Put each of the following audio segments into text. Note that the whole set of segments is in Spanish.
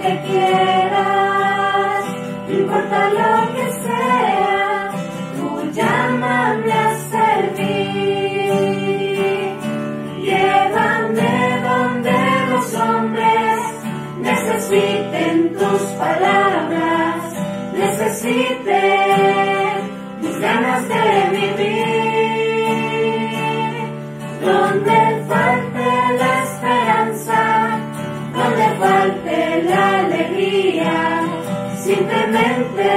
que quieras, no importa lo que sea, tú llámame a servir. Llévame donde los hombres necesiten tus palabras, necesiten mis ganas de vivir. Donde falte la esperanza, donde falte la alegría, simplemente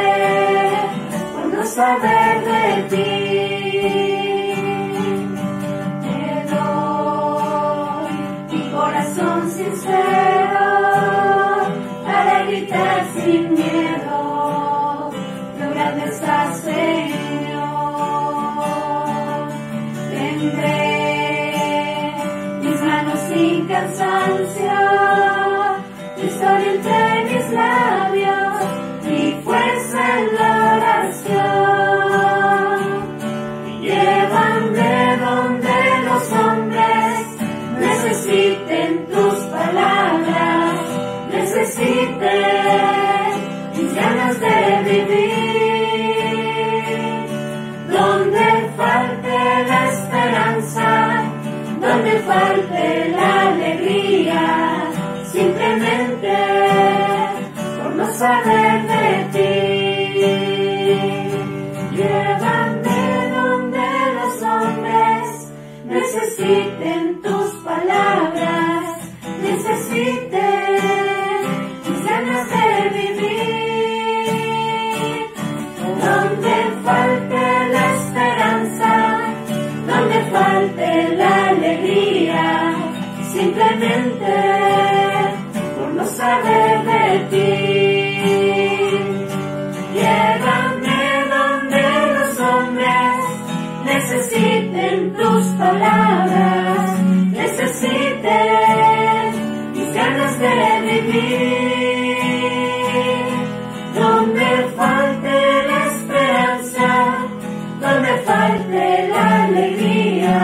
por no saber de ti. Te doy mi corazón sincero para gritar sin miedo, lo grande estás, Señor. Tendré mis manos sin cansancio, tu historia entre mis labios, mi fuerza en la oración. Llévame donde los hombres necesiten tus palabras, necesiten mis ganas de vivir. Donde falte la esperanza, donde falte la alegría, simplemente por no saber de ti. Llévame donde los hombres necesiten tus palabras, necesiten mis ganas de vivir. Donde falte la esperanza, donde falte la alegría, simplemente por no saber de ti. Llévame donde los hombres necesiten tus palabras, necesiten mis ganas de vivir. Donde falte la esperanza, donde falte la alegría,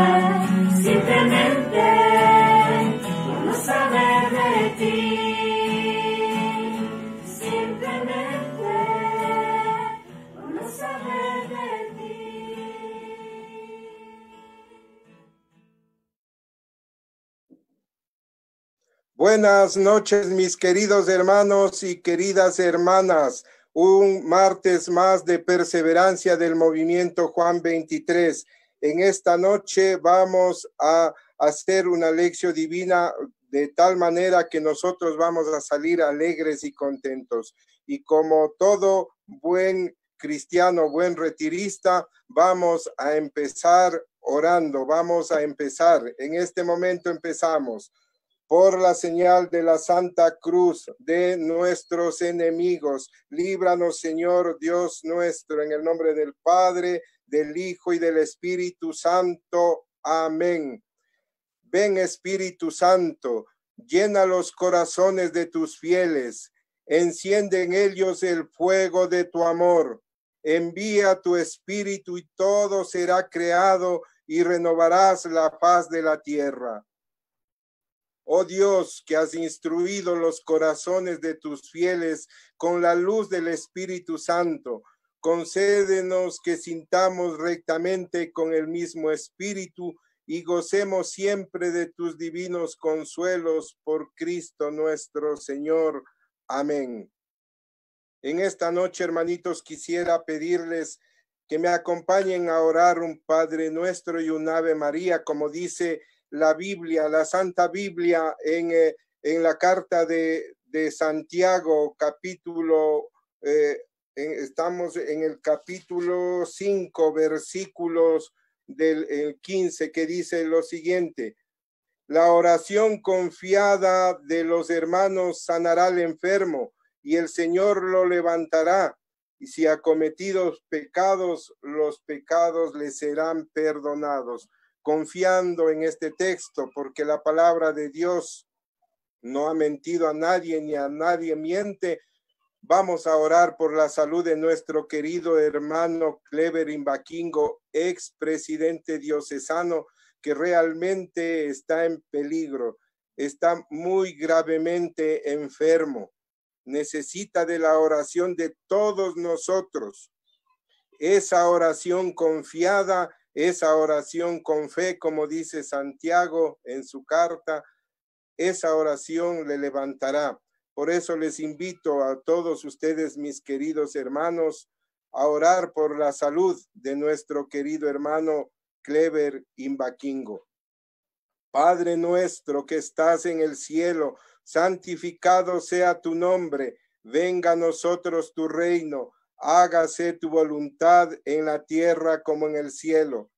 simplemente por no saber de ti, simplemente por no saber de ti. Buenas noches, mis queridos hermanos y queridas hermanas. Un martes más de perseverancia del movimiento Juan 23. En esta noche vamos a hacer una lección divina de tal manera que nosotros vamos a salir alegres y contentos. Y como todo buen cristiano, buen retirista, vamos a empezar orando. Vamos a empezar. En este momento empezamos. Por la señal de la Santa Cruz de nuestros enemigos, líbranos, Señor Dios nuestro, en el nombre del Padre, del Hijo y del Espíritu Santo. Amén. Ven, Espíritu Santo, llena los corazones de tus fieles, enciende en ellos el fuego de tu amor. Envía tu Espíritu y todo será creado y renovarás la faz de la tierra. Oh Dios, que has instruido los corazones de tus fieles con la luz del Espíritu Santo, concédenos que sintamos rectamente con el mismo Espíritu y gocemos siempre de tus divinos consuelos por Cristo nuestro Señor. Amén. En esta noche, hermanitos, quisiera pedirles que me acompañen a orar un Padre Nuestro y un Ave María, como dice la Biblia, la Santa Biblia, en la carta de Santiago, capítulo, estamos en el capítulo 5, versículos del 15, que dice lo siguiente: la oración confiada de los hermanos sanará al enfermo, y el Señor lo levantará, y si ha cometido pecados, los pecados le serán perdonados. Confiando en este texto, porque la palabra de Dios no ha mentido a nadie ni a nadie miente, vamos a orar por la salud de nuestro querido hermano Clever Imbaquingo, ex presidente diocesano, que realmente está en peligro, está muy gravemente enfermo. necesita de la oración de todos nosotros. Esa oración confiada, esa oración con fe, como dice Santiago en su carta, esa oración le levantará. Por eso les invito a todos ustedes, mis queridos hermanos, a orar por la salud de nuestro querido hermano Kleber Imbaquingo. Padre nuestro que estás en el cielo, santificado sea tu nombre, venga a nosotros tu reino, hágase tu voluntad en la tierra como en el cielo.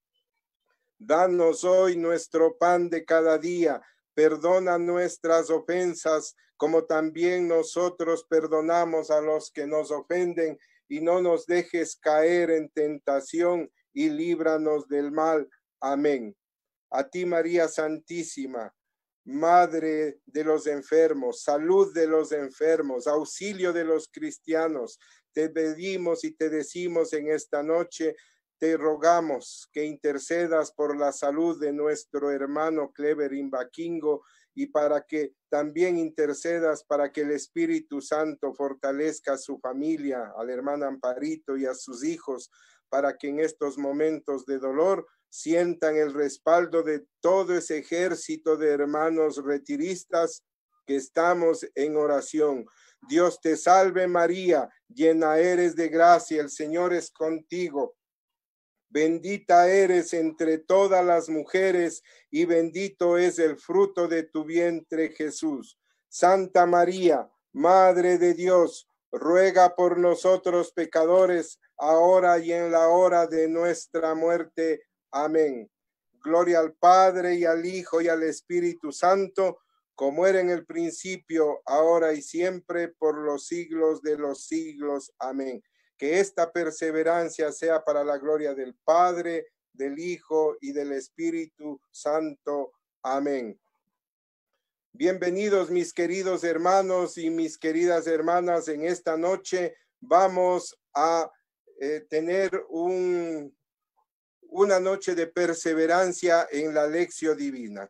Danos hoy nuestro pan de cada día, perdona nuestras ofensas, como también nosotros perdonamos a los que nos ofenden, y no nos dejes caer en tentación, y líbranos del mal. Amén. A ti, María Santísima, Madre de los enfermos, salud de los enfermos, auxilio de los cristianos, te pedimos y te decimos en esta noche, te rogamos que intercedas por la salud de nuestro hermano Kleber Imbaquingo y para que también intercedas para que el Espíritu Santo fortalezca a su familia, al hermano Amparito y a sus hijos, para que en estos momentos de dolor sientan el respaldo de todo ese ejército de hermanos retiristas que estamos en oración. Dios te salve María, llena eres de gracia, el Señor es contigo. Bendita eres entre todas las mujeres y bendito es el fruto de tu vientre, Jesús. Santa María, Madre de Dios, ruega por nosotros pecadores, ahora y en la hora de nuestra muerte. Amén. Gloria al Padre y al Hijo y al Espíritu Santo, como era en el principio, ahora y siempre, por los siglos de los siglos. Amén. Que esta perseverancia sea para la gloria del Padre, del Hijo y del Espíritu Santo. Amén. Bienvenidos mis queridos hermanos y mis queridas hermanas. En esta noche vamos a tener una noche de perseverancia en la Lección Divina.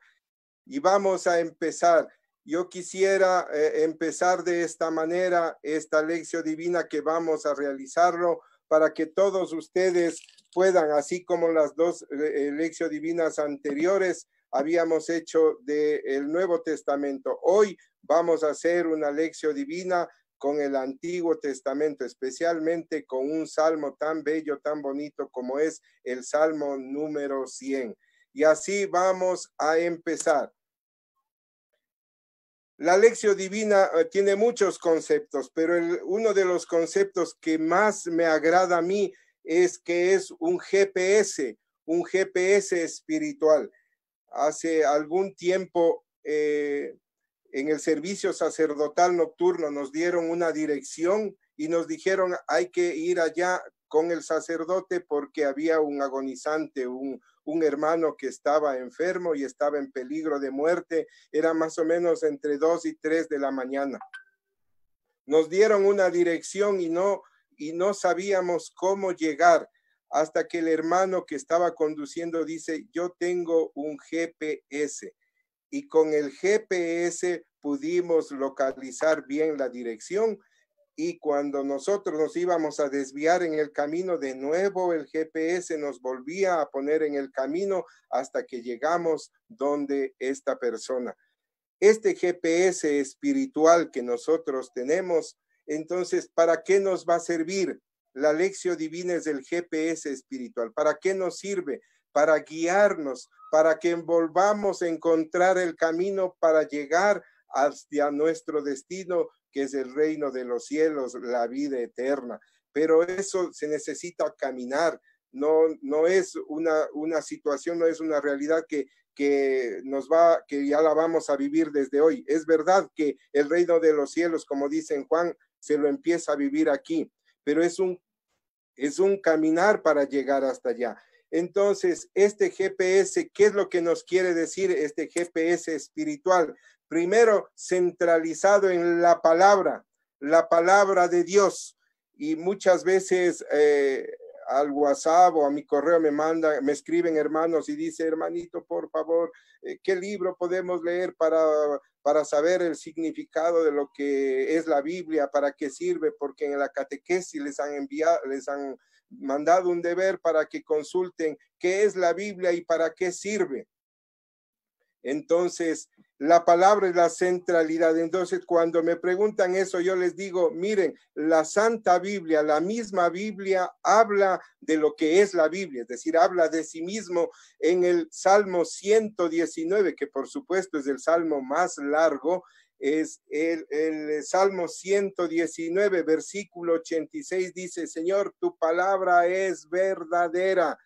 Y vamos a empezar. Yo quisiera empezar de esta manera esta lección divina que vamos a realizarlo para que todos ustedes puedan, así como las dos lecciones divinas anteriores habíamos hecho del Nuevo Testamento. Hoy vamos a hacer una lección divina con el Antiguo Testamento, especialmente con un salmo tan bello, tan bonito como es el Salmo número 100. Y así vamos a empezar. La lección divina tiene muchos conceptos, pero uno de los conceptos que más me agrada a mí es que es un GPS espiritual. Hace algún tiempo en el servicio sacerdotal nocturno nos dieron una dirección y nos dijeron hay que ir allá con el sacerdote porque había un agonizante, un hermano que estaba enfermo y estaba en peligro de muerte. Era más o menos entre 2 y 3 de la mañana. Nos dieron una dirección y no sabíamos cómo llegar, hasta que el hermano que estaba conduciendo dice, yo tengo un GPS. Y con el GPS pudimos localizar bien la dirección. Y cuando nosotros nos íbamos a desviar en el camino, de nuevo el GPS nos volvía a poner en el camino hasta que llegamos donde esta persona. Este GPS espiritual que nosotros tenemos, entonces, ¿para qué nos va a servir? La lección divina es el GPS espiritual. ¿Para qué nos sirve? Para guiarnos, para que volvamos a encontrar el camino para llegar hacia nuestro destino, que es el reino de los cielos, la vida eterna. Pero eso se necesita caminar, no es una situación, no es una realidad que ya la vamos a vivir desde hoy. Es verdad que el reino de los cielos, como dice en Juan, se lo empieza a vivir aquí, pero es un caminar para llegar hasta allá. Entonces, este GPS, ¿qué es lo que nos quiere decir este GPS espiritual? Primero, centralizado en la palabra de Dios. Y muchas veces al WhatsApp o a mi correo me escriben hermanos y dice, hermanito, por favor, ¿qué libro podemos leer para saber el significado de lo que es la Biblia? ¿Para qué sirve? Porque en la catequesis les han mandado un deber para que consulten qué es la Biblia y para qué sirve. Entonces, la palabra es la centralidad. Entonces, cuando me preguntan eso, yo les digo, miren, la Santa Biblia, la misma Biblia habla de lo que es la Biblia, es decir, habla de sí mismo en el Salmo 119, que por supuesto es el salmo más largo. Es el Salmo 119, versículo 86, dice, Señor, tu palabra es verdadera,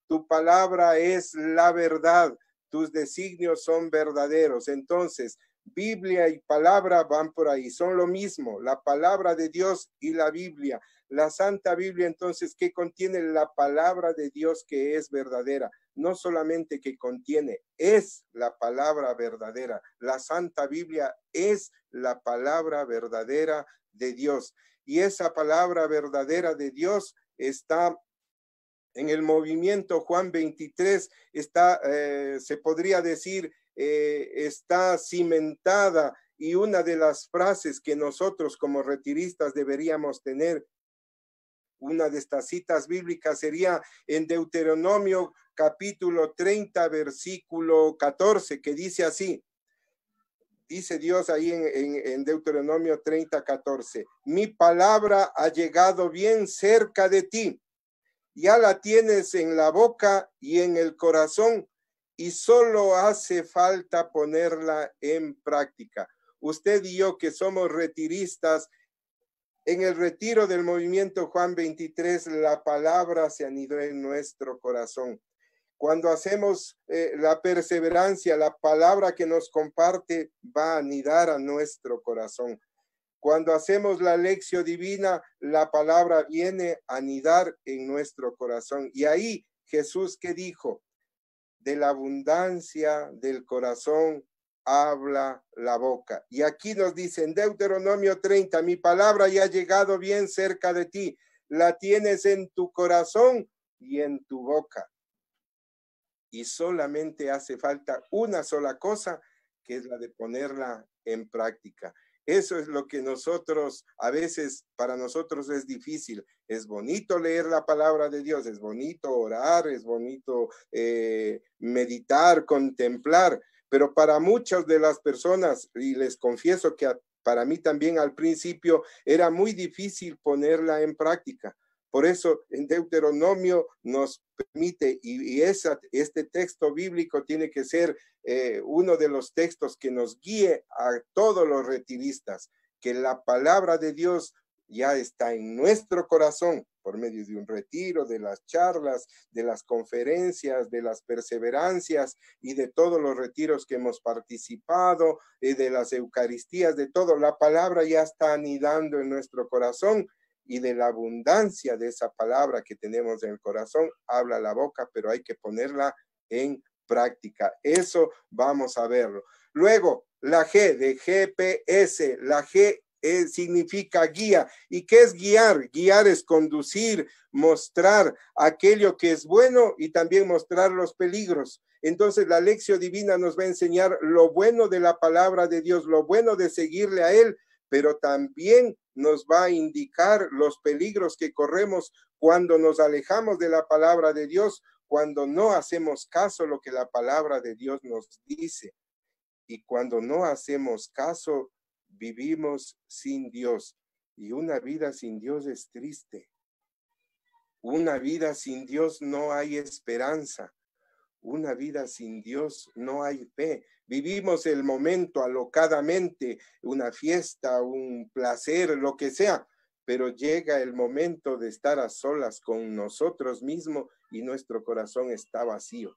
tu palabra es la verdad. Tus designios son verdaderos. Entonces, Biblia y palabra van por ahí, son lo mismo, la palabra de Dios y la Biblia. La Santa Biblia, entonces, ¿qué contiene? La palabra de Dios que es verdadera. No solamente que contiene, es la palabra verdadera. La Santa Biblia es la palabra verdadera de Dios. Y esa palabra verdadera de Dios está en el movimiento Juan 23, está, se podría decir, está cimentada, y una de las frases que nosotros como retiristas deberíamos tener, una de estas citas bíblicas sería en Deuteronomio capítulo 30, versículo 14, que dice así, dice Dios ahí en Deuteronomio 30, 14, mi palabra ha llegado bien cerca de ti, ya la tienes en la boca y en el corazón y solo hace falta ponerla en práctica. Usted y yo que somos retiristas, en el retiro del movimiento Juan 23, la palabra se anidó en nuestro corazón. Cuando hacemos la perseverancia, la palabra que nos comparte va a anidar a nuestro corazón. Cuando hacemos la lección divina, la palabra viene a anidar en nuestro corazón. Y ahí Jesús, ¿qué dijo? De la abundancia del corazón habla la boca. Y aquí nos dice en Deuteronomio 30, mi palabra ya ha llegado bien cerca de ti. La tienes en tu corazón y en tu boca. Y solamente hace falta una sola cosa, que es la de ponerla en práctica. Eso es lo que nosotros, a veces para nosotros es difícil. Es bonito leer la palabra de Dios, es bonito orar, es bonito meditar, contemplar, pero para muchas de las personas, y les confieso que para mí también al principio era muy difícil ponerla en práctica. Por eso en Deuteronomio nos permite, y este texto bíblico tiene que ser uno de los textos que nos guíe a todos los retiristas, que la palabra de Dios ya está en nuestro corazón por medio de un retiro, de las charlas, de las conferencias, de las perseverancias y de todos los retiros que hemos participado, de las eucaristías, de todo. La palabra ya está anidando en nuestro corazón. Y de la abundancia de esa palabra que tenemos en el corazón, habla la boca, pero hay que ponerla en práctica. Eso vamos a verlo. Luego, la G de GPS, la G significa guía. ¿Y qué es guiar? Guiar es conducir, mostrar aquello que es bueno y también mostrar los peligros. Entonces la lección divina nos va a enseñar lo bueno de la palabra de Dios, lo bueno de seguirle a Él, pero también nos va a indicar los peligros que corremos cuando nos alejamos de la palabra de Dios, cuando no hacemos caso a lo que la palabra de Dios nos dice. Y cuando no hacemos caso, vivimos sin Dios. Y una vida sin Dios es triste. Una vida sin Dios no hay esperanza. Una vida sin Dios no hay fe. Vivimos el momento alocadamente, una fiesta, un placer, lo que sea, pero llega el momento de estar a solas con nosotros mismos y nuestro corazón está vacío.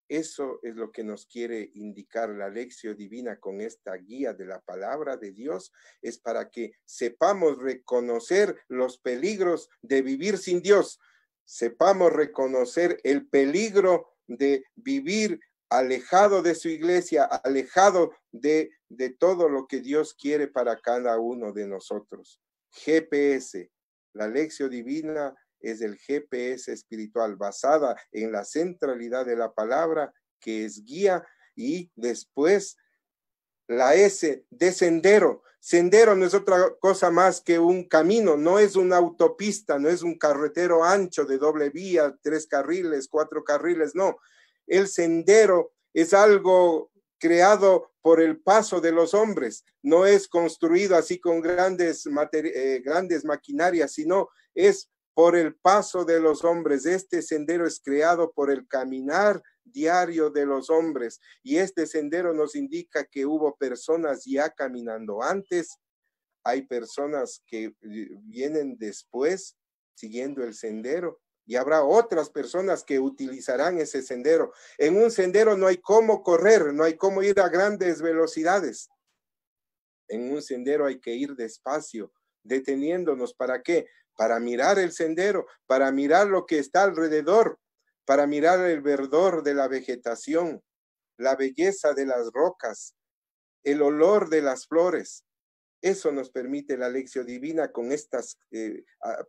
Eso es lo que nos quiere indicar la lección divina con esta guía de la palabra de Dios, es para que sepamos reconocer los peligros de vivir sin Dios, sepamos reconocer el peligro de vivir alejado de su iglesia, alejado de todo lo que Dios quiere para cada uno de nosotros. GPS, la lección divina es el GPS espiritual, basada en la centralidad de la palabra, que es guía, y después la S de sendero. Sendero no es otra cosa más que un camino, no es una autopista, no es un carretero ancho de doble vía, 3 carriles, 4 carriles, no. El sendero es algo creado por el paso de los hombres, no es construido así con grandes maquinarias, sino es por el paso de los hombres. Este sendero es creado por el caminar diario de los hombres, y este sendero nos indica que hubo personas ya caminando antes, hay personas que vienen después siguiendo el sendero, y habrá otras personas que utilizarán ese sendero. En un sendero no hay cómo correr, no hay cómo ir a grandes velocidades. En un sendero hay que ir despacio, deteniéndonos. ¿Para qué? Para mirar el sendero, para mirar lo que está alrededor, para mirar el verdor de la vegetación, la belleza de las rocas, el olor de las flores. Eso nos permite la lección divina con estas,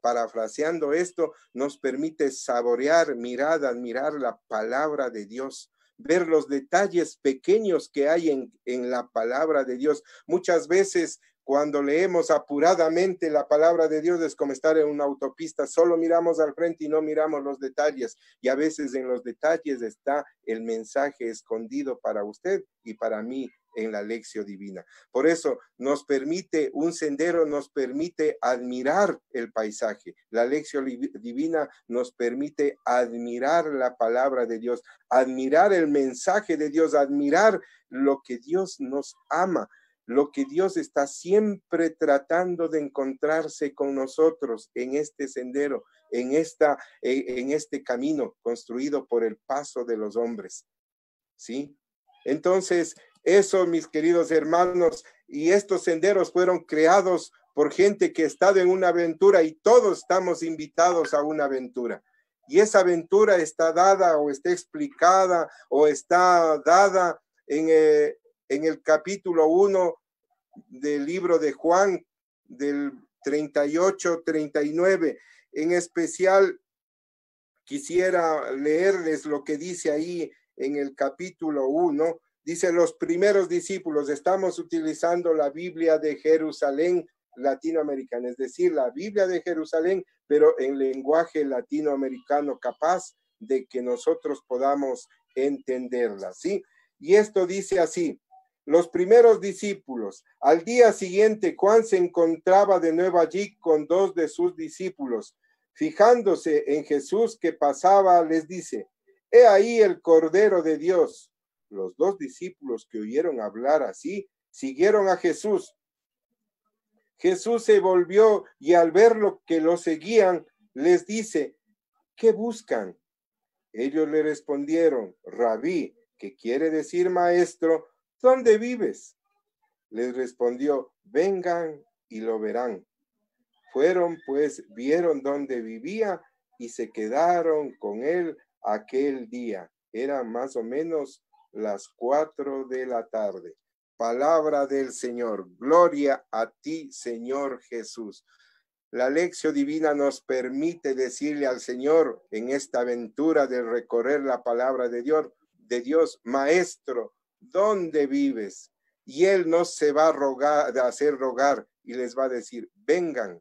parafraseando esto, nos permite saborear, mirar, admirar la palabra de Dios, ver los detalles pequeños que hay en la palabra de Dios. Muchas veces cuando leemos apuradamente la palabra de Dios es como estar en una autopista, solo miramos al frente y no miramos los detalles, y a veces en los detalles está el mensaje escondido para usted y para mí en la lección divina. Por eso nos permite, un sendero nos permite admirar el paisaje. La lección divina nos permite admirar la palabra de Dios, admirar el mensaje de Dios, admirar lo que Dios nos ama, lo que Dios está siempre tratando de encontrarse con nosotros en este sendero, en este camino construido por el paso de los hombres. ¿Sí? Entonces, eso, mis queridos hermanos, y estos senderos fueron creados por gente que ha estado en una aventura, y todos estamos invitados a una aventura. Y esa aventura está dada o está explicada o está dada en el capítulo 1 del libro de Juan, del 38-39. En especial, quisiera leerles lo que dice ahí en el capítulo 1. Dice: los primeros discípulos. Estamos utilizando la Biblia de Jerusalén latinoamericana, es decir, la Biblia de Jerusalén, pero en lenguaje latinoamericano, capaz de que nosotros podamos entenderla, ¿sí? Y esto dice así: los primeros discípulos. Al día siguiente, Juan se encontraba de nuevo allí con 2 de sus discípulos. Fijándose en Jesús que pasaba, les dice: he ahí el Cordero de Dios. Los 2 discípulos que oyeron hablar así, siguieron a Jesús. Jesús se volvió y al ver lo que lo seguían, les dice: ¿qué buscan? Ellos le respondieron: Rabí, que quiere decir maestro, ¿dónde vives? Les respondió: vengan y lo verán. Fueron pues, vieron dónde vivía y se quedaron con él aquel día. Eran más o menos las 4 de la tarde. Palabra del Señor. Gloria a ti, Señor Jesús. La lección divina nos permite decirle al Señor en esta aventura de recorrer la palabra de Dios, Maestro, ¿dónde vives? Y Él no se va a hacer rogar y les va a decir: vengan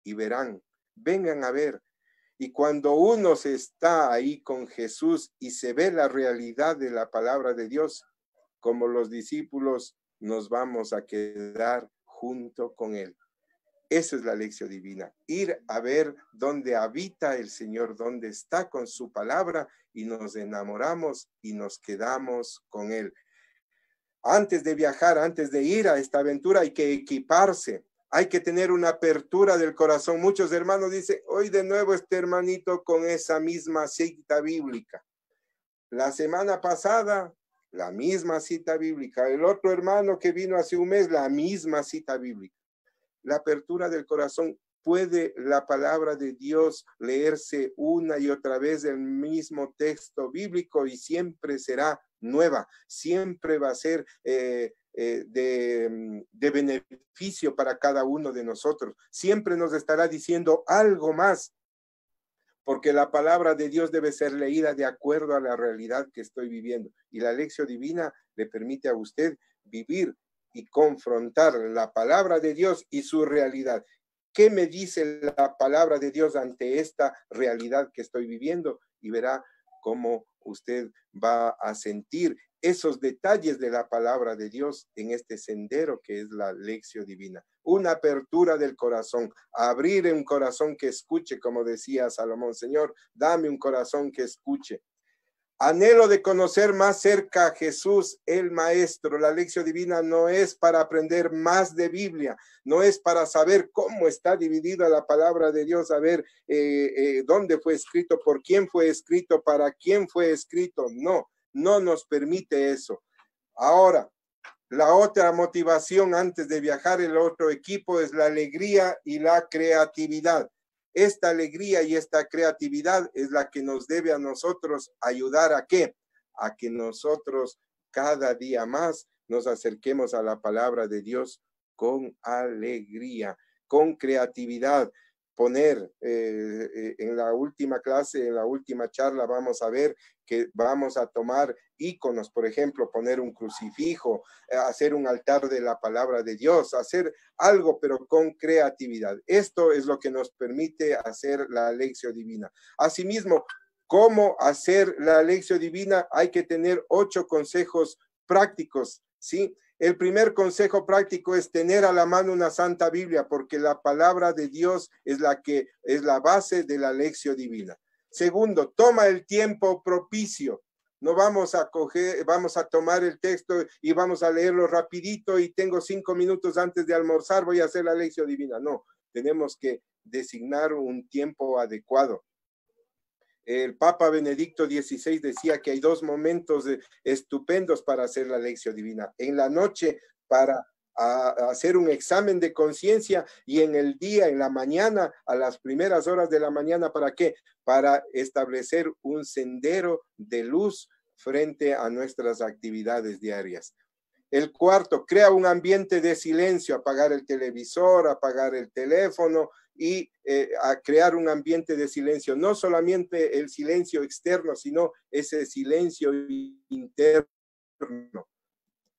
y verán, vengan a ver. Y cuando uno se está ahí con Jesús y se ve la realidad de la palabra de Dios, como los discípulos, nos vamos a quedar junto con Él. Esa es la lección divina, ir a ver dónde habita el Señor, dónde está con su palabra, y nos enamoramos y nos quedamos con Él. Antes de viajar, antes de ir a esta aventura, hay que equiparse, hay que tener una apertura del corazón. Muchos hermanos dicen: hoy de nuevo este hermanito con esa misma cita bíblica. La semana pasada, la misma cita bíblica. El otro hermano que vino hace un mes, la misma cita bíblica. La apertura del corazón. Puede la palabra de Dios leerse una y otra vez el mismo texto bíblico y siempre será nueva, siempre va a ser de beneficio para cada uno de nosotros. Siempre nos estará diciendo algo más. porque la palabra de Dios debe ser leída de acuerdo a la realidad que estoy viviendo. Y la lección divina le permite a usted vivir y confrontar la palabra de Dios y su realidad. ¿Qué me dice la palabra de Dios ante esta realidad que estoy viviendo? Y verá cómo usted va a sentir esos detalles de la palabra de Dios en este sendero que es la lección divina. Una apertura del corazón, abrir un corazón que escuche, como decía Salomón. Señor, dame un corazón que escuche. Anhelo de conocer más cerca a Jesús, el Maestro. La lección divina no es para aprender más de Biblia, no es para saber cómo está dividida la palabra de Dios, saber dónde fue escrito, por quién fue escrito, para quién fue escrito. No, no nos permite eso. Ahora, la otra motivación antes de viajar, el otro equipo, es la alegría y la creatividad. Esta alegría y esta creatividad es la que nos debe a nosotros ayudar a ¿qué? A que nosotros cada día más nos acerquemos a la palabra de Dios con alegría, con creatividad. Poner en la última clase, en la última charla, vamos a ver que vamos a tomar íconos, por ejemplo, poner un crucifijo, hacer un altar de la palabra de Dios, hacer algo, pero con creatividad. Esto es lo que nos permite hacer la lección divina. Asimismo, ¿cómo hacer la lección divina? Hay que tener 8 consejos prácticos, ¿sí? El primer consejo práctico es tener a la mano una santa Biblia, porque la palabra de Dios es la que es la base de la lección divina. Segundo, toma el tiempo propicio. No vamos a tomar el texto y vamos a leerlo rapidito y tengo 5 minutos antes de almorzar, voy a hacer la lección divina. No, tenemos que designar un tiempo adecuado. El Papa Benedicto XVI decía que hay 2 momentos estupendos para hacer la lección divina. En la noche para hacer un examen de conciencia y en el día, en la mañana, a las primeras horas de la mañana, ¿para qué? Para establecer un sendero de luz frente a nuestras actividades diarias. El cuarto, crea un ambiente de silencio, apagar el televisor, apagar el teléfono y a crear un ambiente de silencio. No solamente el silencio externo, sino ese silencio interno.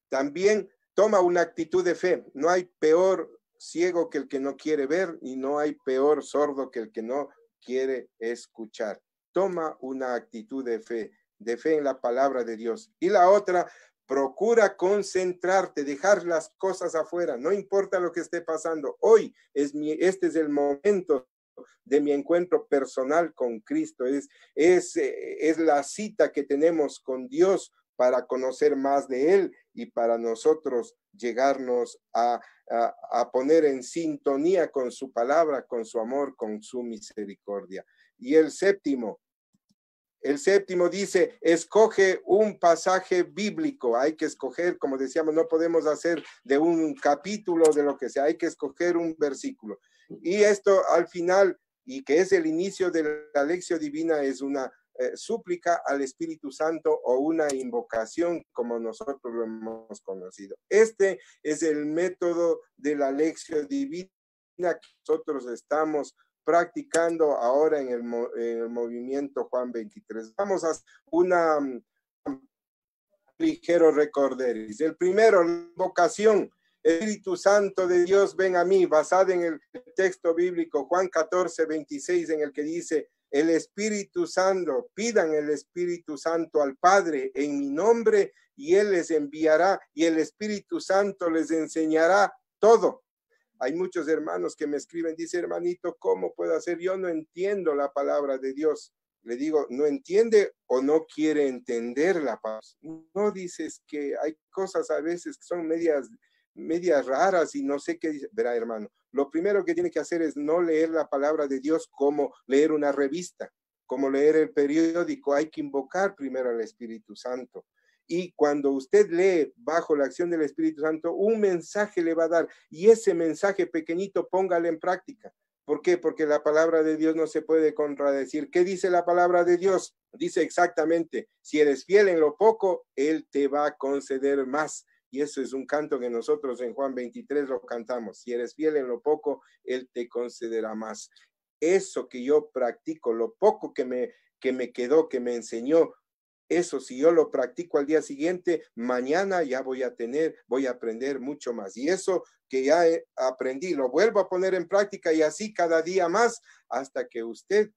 También toma una actitud de fe. No hay peor ciego que el que no quiere ver y no hay peor sordo que el que no quiere escuchar. Toma una actitud de fe en la palabra de Dios. Y la otra, procura concentrarte, dejar las cosas afuera, no importa lo que esté pasando. Hoy este es el momento de mi encuentro personal con Cristo, es la cita que tenemos con Dios para conocer más de Él y para nosotros llegarnos a poner en sintonía con su palabra, con su amor, con su misericordia. Y el séptimo dice, escoge un pasaje bíblico. Hay que escoger, como decíamos, no podemos hacer de un capítulo, de lo que sea, hay que escoger un versículo. Y esto al final, y que es el inicio de la lección divina, es una súplica al Espíritu Santo o una invocación, como nosotros lo hemos conocido. Este es el método de la lección divina que nosotros estamos practicando ahora en el movimiento Juan 23. Vamos a hacer un ligero recorderis. El primero, la invocación. Espíritu Santo de Dios, ven a mí, basada en el texto bíblico Juan 14, 26, en el que dice, el Espíritu Santo, pidan el Espíritu Santo al Padre en mi nombre y Él les enviará y el Espíritu Santo les enseñará todo. Hay muchos hermanos que me escriben, dice, hermanito, ¿cómo puedo hacer? Yo no entiendo la palabra de Dios. Le digo, ¿no entiende o no quiere entender la palabra? No, dices que hay cosas a veces que son medias raras y no sé qué dice. Verá, hermano, lo primero que tiene que hacer es no leer la palabra de Dios como leer una revista, como leer el periódico. Hay que invocar primero al Espíritu Santo. Y cuando usted lee bajo la acción del Espíritu Santo, un mensaje le va a dar y ese mensaje pequeñito póngale en práctica. ¿Por qué? Porque la palabra de Dios no se puede contradecir. ¿Qué dice la palabra de Dios? Dice exactamente, si eres fiel en lo poco, Él te va a conceder más. Y eso es un canto que nosotros en Juan 23 lo cantamos. Si eres fiel en lo poco, Él te concederá más. eso que yo practico, lo poco que me quedó, que me enseñó, eso si yo lo practico al día siguiente, mañana ya voy a aprender mucho más. Y eso que ya aprendí, lo vuelvo a poner en práctica y así cada día más hasta que usted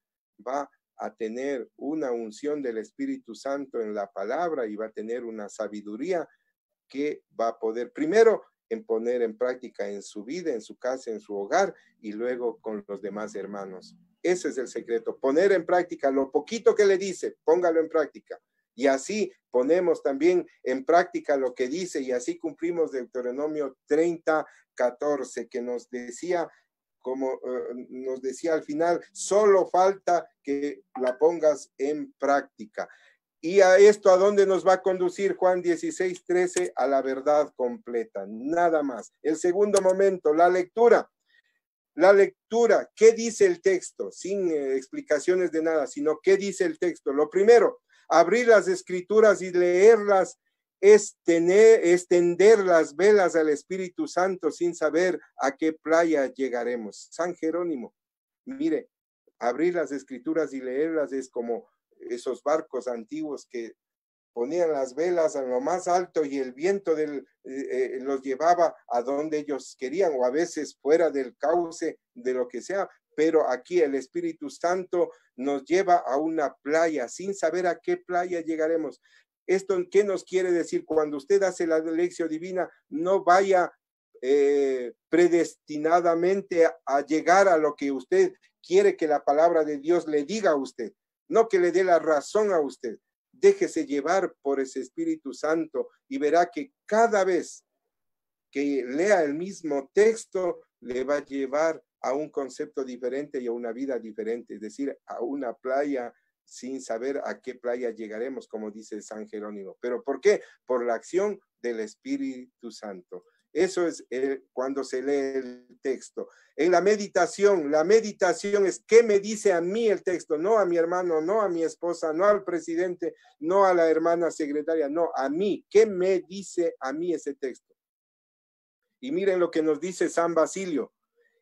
va a tener una unción del Espíritu Santo en la palabra y va a tener una sabiduría que va a poder primero en poner en práctica en su vida, en su casa, en su hogar y luego con los demás hermanos. Ese es el secreto, poner en práctica lo poquito que le dice, póngalo en práctica. Y así ponemos también en práctica lo que dice y así cumplimos Deuteronomio 30:14 que nos decía, como nos decía al final, solo falta que la pongas en práctica. Y a esto, ¿a dónde nos va a conducir Juan 16:13? A la verdad completa, nada más. El segundo momento, la lectura. La lectura, ¿qué dice el texto? Sin explicaciones de nada, sino ¿qué dice el texto? Lo primero, abrir las escrituras y leerlas es extender las velas al Espíritu Santo sin saber a qué playa llegaremos. San Jerónimo, mire, abrir las escrituras y leerlas es como esos barcos antiguos que ponían las velas en lo más alto y el viento los llevaba a donde ellos querían o a veces fuera del cauce de lo que sea, pero aquí el Espíritu Santo nos lleva a una playa sin saber a qué playa llegaremos. ¿Esto qué nos quiere decir? Cuando usted hace la lección divina, no vaya predestinadamente a llegar a lo que usted quiere que la palabra de Dios le diga a usted, no que le dé la razón a usted. Déjese llevar por ese Espíritu Santo y verá que cada vez que lea el mismo texto le va a llevar a un concepto diferente y a una vida diferente, es decir, a una playa sin saber a qué playa llegaremos, como dice San Jerónimo. ¿Pero por qué? Por la acción del Espíritu Santo. Eso es cuando se lee el texto. En la meditación es qué me dice a mí el texto, no a mi hermano, no a mi esposa, no al presidente, no a la hermana secretaria, no, a mí. ¿Qué me dice a mí ese texto? Y miren lo que nos dice San Basilio.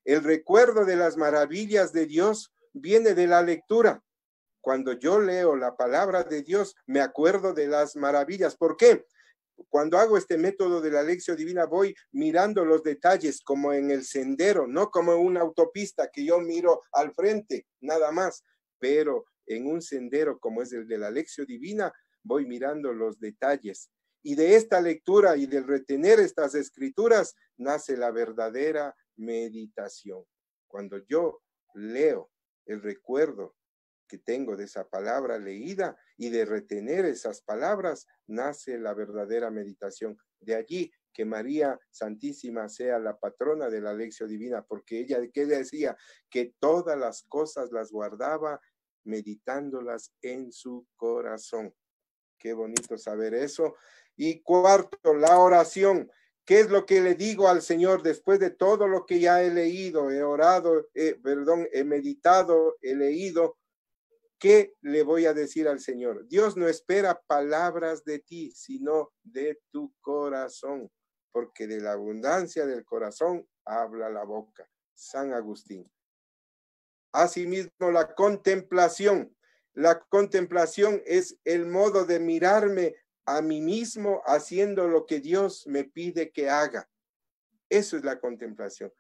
El recuerdo de las maravillas de Dios viene de la lectura. Cuando yo leo la palabra de Dios, me acuerdo de las maravillas. ¿Por qué? Cuando hago este método de la lección divina, voy mirando los detalles como en el sendero, no como en una autopista que yo miro al frente, nada más, pero en un sendero como es el de la lección divina, voy mirando los detalles. Y de esta lectura y del retener estas escrituras, nace la verdadera meditación. Cuando yo leo el recuerdo que tengo de esa palabra leída y de retener esas palabras, nace la verdadera meditación. De allí que María Santísima sea la patrona de la lección divina, porque ella, ¿qué decía? Que todas las cosas las guardaba meditándolas en su corazón. Qué bonito saber eso. Y cuarto, la oración. ¿Qué es lo que le digo al Señor después de todo lo que ya he leído, he orado, he meditado, he leído? ¿Qué le voy a decir al Señor? Dios no espera palabras de ti, sino de tu corazón, porque de la abundancia del corazón habla la boca. San Agustín. Asimismo, la contemplación. La contemplación es el modo de mirarme a mí mismo haciendo lo que Dios me pide que haga. Eso es la contemplación.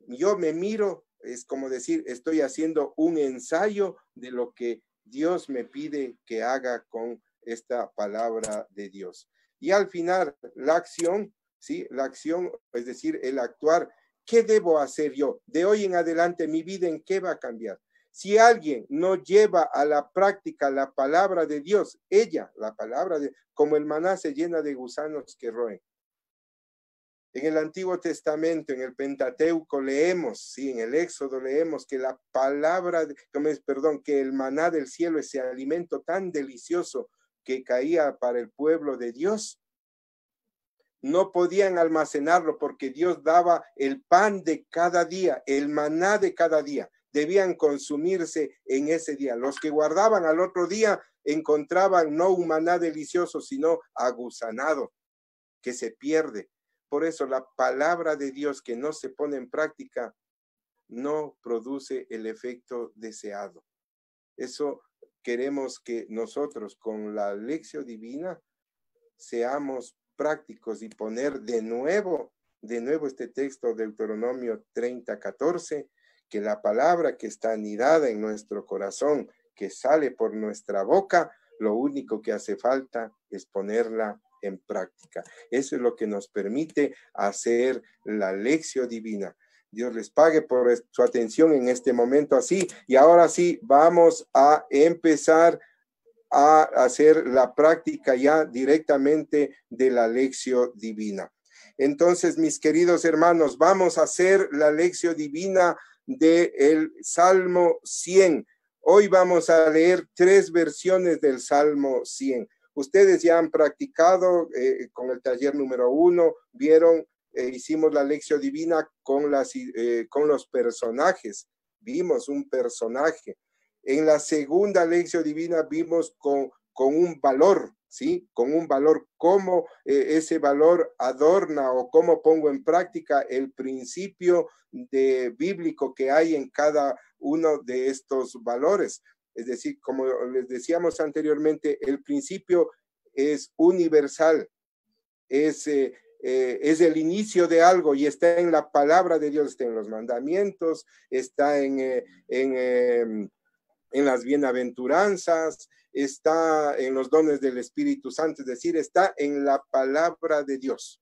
Yo me miro, es como decir, estoy haciendo un ensayo de lo que Dios me pide que haga con esta palabra de Dios. Y al final, la acción, ¿sí? La acción, es decir, el actuar. ¿Qué debo hacer yo? De hoy en adelante, mi vida, ¿en qué va a cambiar? Si alguien no lleva a la práctica la palabra de Dios, la palabra de, como el maná se llena de gusanos que roen. En el Antiguo Testamento, en el Pentateuco leemos, sí, en el Éxodo leemos que la palabra, que el maná del cielo, ese alimento tan delicioso que caía para el pueblo de Dios, no podían almacenarlo porque Dios daba el pan de cada día, el maná de cada día. Debían consumirse en ese día. Los que guardaban al otro día encontraban no un maná delicioso, sino agusanado, que se pierde. Por eso la palabra de Dios que no se pone en práctica no produce el efecto deseado. Eso queremos que nosotros con la lección divina seamos prácticos y poner de nuevo este texto de Deuteronomio 30:14, que la palabra que está anidada en nuestro corazón, que sale por nuestra boca, lo único que hace falta es ponerla en práctica. Eso es lo que nos permite hacer la lección divina. Dios les pague por su atención en este momento así. Y ahora sí, vamos a empezar a hacer la práctica ya directamente de la lección divina. Entonces, mis queridos hermanos, vamos a hacer la lección divina del Salmo 100. Hoy vamos a leer 3 versiones del Salmo 100. Ustedes ya han practicado con el taller número 1, vieron, hicimos la lección divina con los personajes. Vimos un personaje. En la segunda lección divina vimos con un valor, ¿sí? Con un valor, cómo ese valor adorna o cómo pongo en práctica el principio bíblico que hay en cada uno de estos valores. Es decir, como les decíamos anteriormente, el principio es universal, es el inicio de algo y está en la palabra de Dios, está en los mandamientos, está en las bienaventuranzas, está en los dones del Espíritu Santo, es decir, está en la palabra de Dios.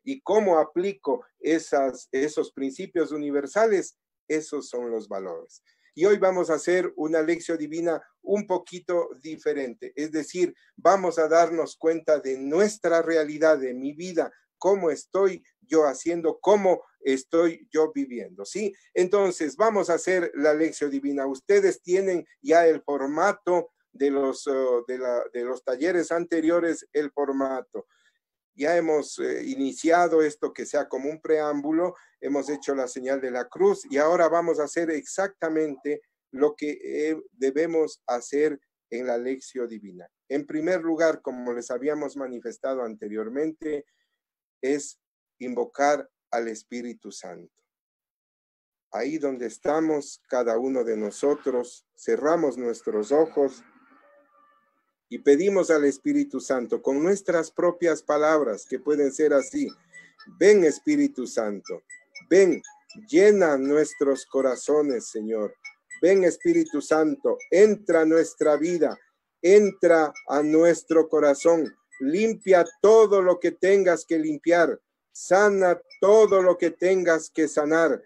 ¿Y cómo aplico esos principios universales? Esos son los valores. Y hoy vamos a hacer una lección divina un poquito diferente, es decir, vamos a darnos cuenta de nuestra realidad, de mi vida, cómo estoy yo haciendo, cómo estoy yo viviendo, ¿sí? Entonces, vamos a hacer la lección divina. Ustedes tienen ya el formato de los talleres anteriores, el formato. Ya hemos iniciado esto que sea como un preámbulo, hemos hecho la señal de la cruz y ahora vamos a hacer exactamente lo que debemos hacer en la lección divina. En primer lugar, como les habíamos manifestado anteriormente, es invocar al Espíritu Santo. Ahí donde estamos, cada uno de nosotros, cerramos nuestros ojos y pedimos al Espíritu Santo con nuestras propias palabras, que pueden ser así: ven Espíritu Santo, ven, llena nuestros corazones, Señor. Ven Espíritu Santo, entra a nuestra vida, entra a nuestro corazón, limpia todo lo que tengas que limpiar, sana todo lo que tengas que sanar.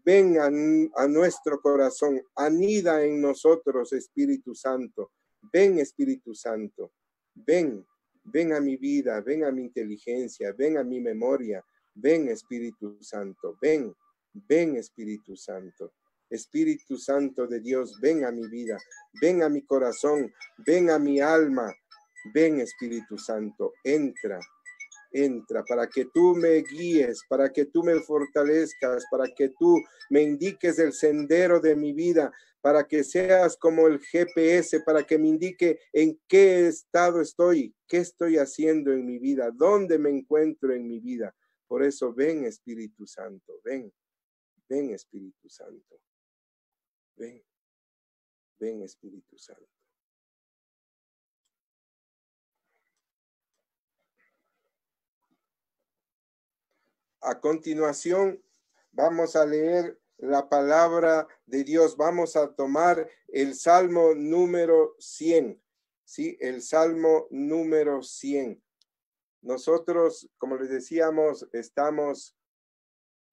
Ven a nuestro corazón, anida en nosotros, Espíritu Santo. Ven, Espíritu Santo, ven a mi vida, ven a mi inteligencia, ven a mi memoria, ven, Espíritu Santo, ven Espíritu Santo. Espíritu Santo de Dios, ven a mi vida, ven a mi corazón, ven a mi alma, ven, Espíritu Santo, entra para que tú me guíes, para que tú me fortalezcas, para que tú me indiques el sendero de mi vida, para que seas como el GPS, para que me indique en qué estado estoy, qué estoy haciendo en mi vida, dónde me encuentro en mi vida. Por eso ven, Espíritu Santo, ven Espíritu Santo, ven Espíritu Santo. A continuación, vamos a leer la palabra de Dios. Vamos a tomar el Salmo número 100, ¿sí? El Salmo número 100. Nosotros, como les decíamos, estamos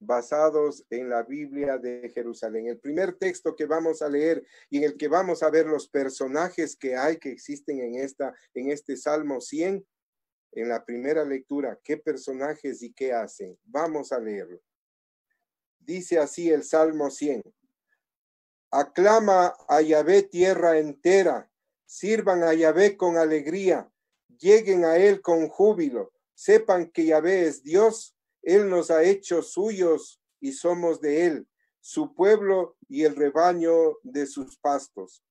basados en la Biblia de Jerusalén. El primer texto que vamos a leer y en el que vamos a ver los personajes que existen en este Salmo 100, en la primera lectura, qué personajes y qué hacen. Vamos a leerlo. Dice así el Salmo 100. Aclama a Yahvé tierra entera, sirvan a Yahvé con alegría, lleguen a él con júbilo, sepan que Yahvé es Dios, él nos ha hecho suyos y somos de él, su pueblo y el rebaño de sus pastos.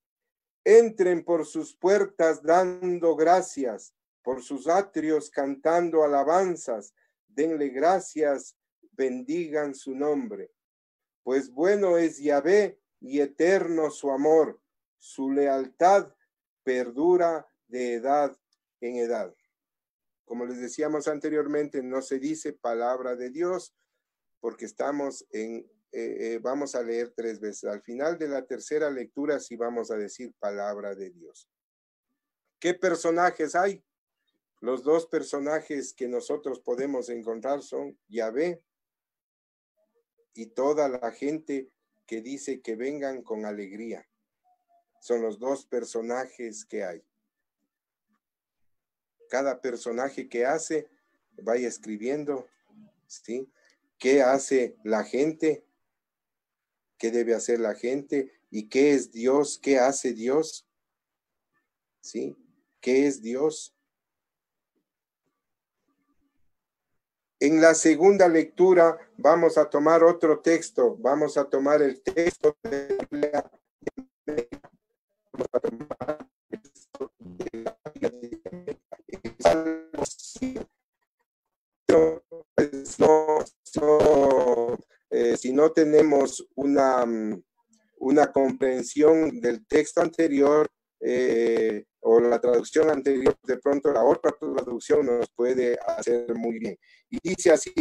Entren por sus puertas dando gracias, por sus atrios cantando alabanzas, denle gracias, bendigan su nombre. pues bueno es Yahvé y eterno su amor, su lealtad perdura de edad en edad. Como les decíamos anteriormente, no se dice palabra de Dios porque estamos vamos a leer 3 veces. Al final de la tercera lectura sí vamos a decir palabra de Dios. ¿Qué personajes hay? Los 2 personajes que nosotros podemos encontrar son Yahvé y toda la gente que dice que vengan con alegría. Son los 2 personajes que hay. Cada personaje que hace, vaya escribiendo, ¿sí? ¿Qué hace la gente? ¿Qué debe hacer la gente? ¿Y qué es Dios? ¿Qué hace Dios? ¿Sí? ¿Qué es Dios? En la segunda lectura vamos a tomar otro texto. Vamos a tomar el texto de la Biblia. Vamos a tomar el texto de la Biblia. Si no tenemos una comprensión del texto anterior o la traducción anterior, de pronto la otra traducción nos puede hacer muy bien. Y dice así: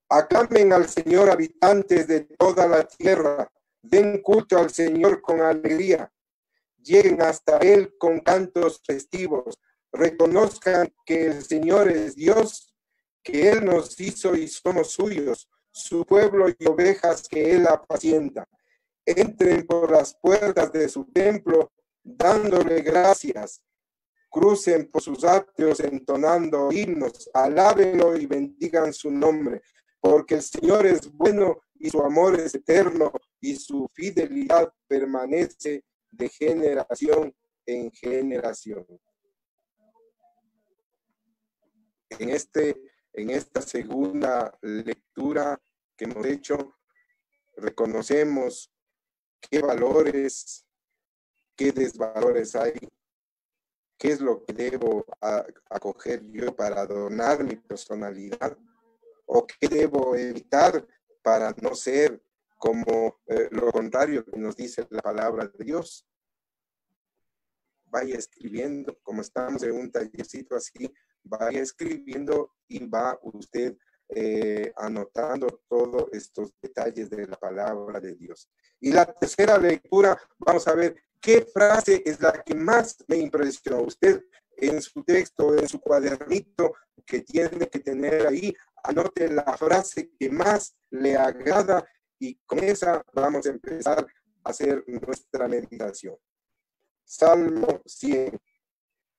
aclamen al Señor habitantes de toda la tierra, den culto al Señor con alegría, lleguen hasta Él con cantos festivos, reconozcan que el Señor es Dios, que Él nos hizo y somos suyos, su pueblo y ovejas que Él apacienta. Entren por las puertas de su templo, dándole gracias. Crucen por sus atrios entonando himnos, alábenlo y bendigan su nombre, porque el Señor es bueno y su amor es eterno y su fidelidad permanece de generación en generación. En esta segunda lectura que hemos hecho, reconocemos qué valores, qué desvalores hay, qué es lo que debo acoger yo para adornar mi personalidad, o qué debo evitar para no ser como lo contrario que nos dice la palabra de Dios. Vaya escribiendo, como estamos en un tallercito así, vaya escribiendo y va usted anotando todos estos detalles de la palabra de Dios. Y la tercera lectura, vamos a ver qué frase es la que más me impresionó. Usted en su texto, en su cuadernito que tiene que tener ahí, anote la frase que más le agrada y con esa vamos a empezar a hacer nuestra meditación. Salmo 100.